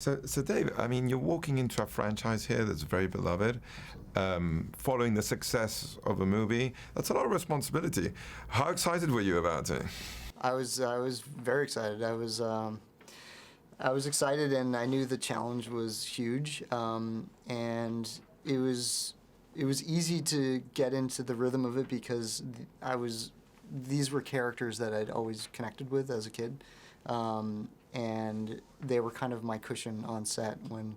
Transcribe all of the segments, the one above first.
So Dave, I mean, you're walking into a franchise here that's very beloved, following the success of a movie. That's a lot of responsibility. How excited were you about it? I was very excited. I was excited, and I knew the challenge was huge. And it was easy to get into the rhythm of it because these were characters that I'd always connected with as a kid. And they were kind of my cushion on set when,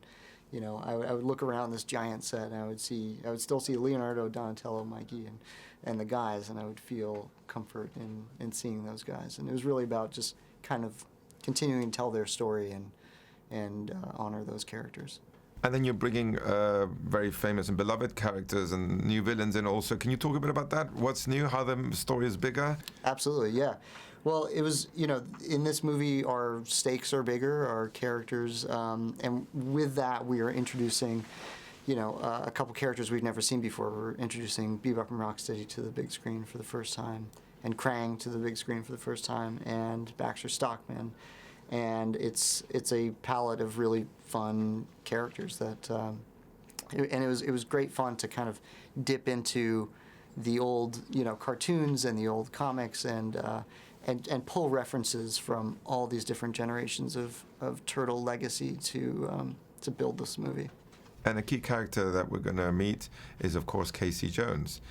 I would look around this giant set and I would still see Leonardo, Donatello, Mikey, and the guys, and I would feel comfort in seeing those guys. And it was really about just kind of continuing to tell their story and honor those characters. And then you're bringing very famous and beloved characters and new villains in also. Can you talk a bit about that? What's new? How the story is bigger? Absolutely, yeah. Well, it was, in this movie, our stakes are bigger, our characters, and with that, we are introducing, a couple characters we've never seen before. We're introducing Bebop and Rocksteady to the big screen for the first time, and Krang to the big screen for the first time, and Baxter Stockman. And it's a palette of really fun characters that, and it was great fun to kind of dip into the old, cartoons and the old comics and pull references from all these different generations of Turtle legacy to build this movie. And a key character that we're going to meet is, of course, Casey Jones.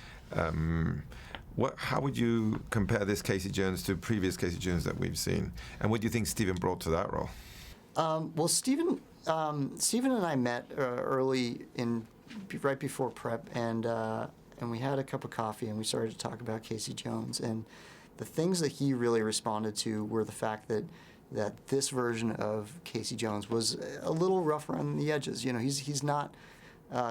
How would you compare this Casey Jones to previous Casey Jones that we've seen? And what do you think Stephen brought to that role? Well, Stephen and I met right before prep, and we had a cup of coffee, and we started to talk about Casey Jones. And the things that he really responded to were the fact that this version of Casey Jones was a little rough around the edges. He's not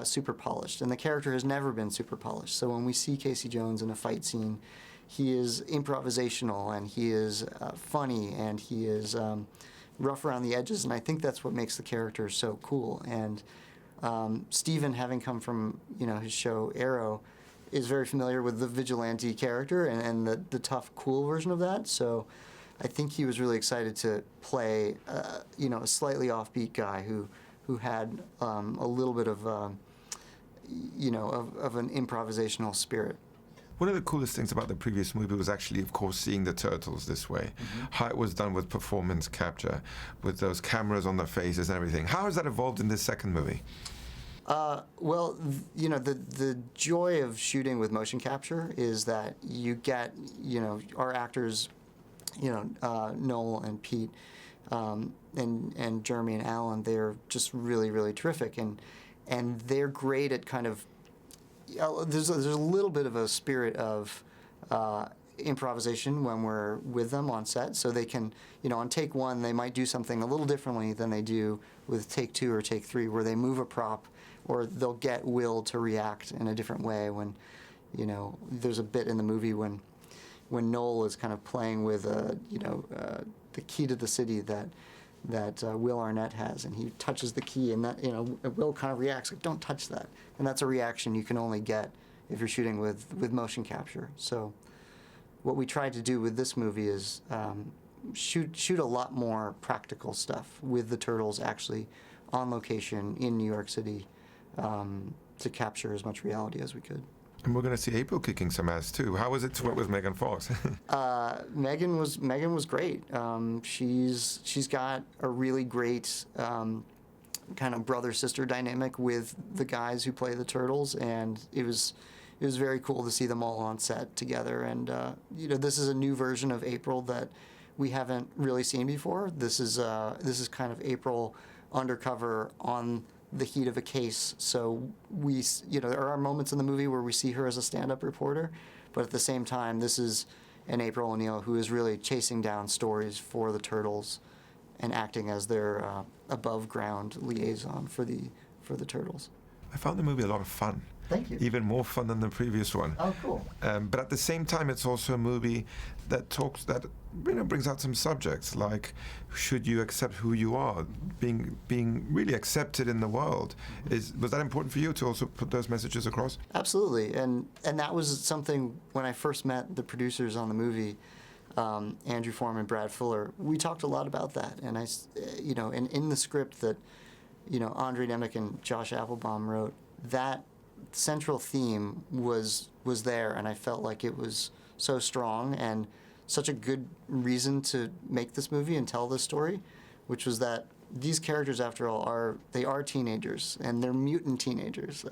super polished, and the character has never been super polished. So when we see Casey Jones in a fight scene, he is improvisational, and he is funny, and he is rough around the edges, and I think that's what makes the character so cool. And Stephen, having come from his show Arrow, is very familiar with the vigilante character and the tough, cool version of that. So I think he was really excited to play, a slightly offbeat guy who had a little bit of, of an improvisational spirit. One of the coolest things about the previous movie was actually, of course, seeing the turtles this way. Mm-hmm. How it was done with performance capture, with those cameras on their faces and everything. How has that evolved in this second movie? Well, the joy of shooting with motion capture is that you get, our actors, Noel and Pete, and Jeremy and Alan, they're just really, really terrific, and they're great at kind of, there's a little bit of a spirit of improvisation when we're with them on set, so they can, on take one, they might do something a little differently than they do with take two or take three, where they move a prop, or they'll get Will to react in a different way when, there's a bit in the movie when Noel is kind of playing with, the key to the city that Will Arnett has, and he touches the key, and that, Will kind of reacts like, "Don't touch that," and that's a reaction you can only get if you're shooting with motion capture. So what we tried to do with this movie is shoot a lot more practical stuff with the turtles actually on location in New York City, to capture as much reality as we could. And we're going to see April kicking some ass too. How was it to work with Megan Fox? Megan was great. She's got a really great kind of brother-sister dynamic with the guys who play the turtles, and it was very cool to see them all on set together. And this is a new version of April that we haven't really seen before. This is kind of April undercover on the heat of a case. So there are moments in the movie where we see her as a stand-up reporter, but at the same time, this is an April O'Neil who is really chasing down stories for the turtles and acting as their above-ground liaison for the turtles. I found the movie a lot of fun. Thank you. Even more fun than the previous one. Oh, cool. But at the same time, it's also a movie that brings out some subjects like, should you accept who you are, being really accepted in the world. Was that important for you to also put those messages across? Absolutely, and that was something when I first met the producers on the movie. Andrew Foreman, Brad Fuller, we talked a lot about that. And and in the script that, Andre Nemec and Josh Applebaum wrote, that central theme was there, and I felt like it was so strong and such a good reason to make this movie and tell this story, which was that these characters, after all, are teenagers, and they're mutant teenagers.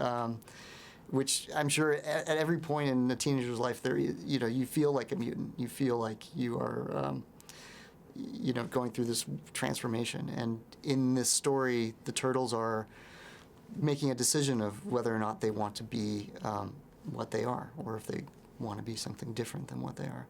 Which I'm sure at every point in a teenager's life, you feel like a mutant. You feel like you are, going through this transformation. And in this story, the turtles are making a decision of whether or not they want to be what they are, or if they want to be something different than what they are.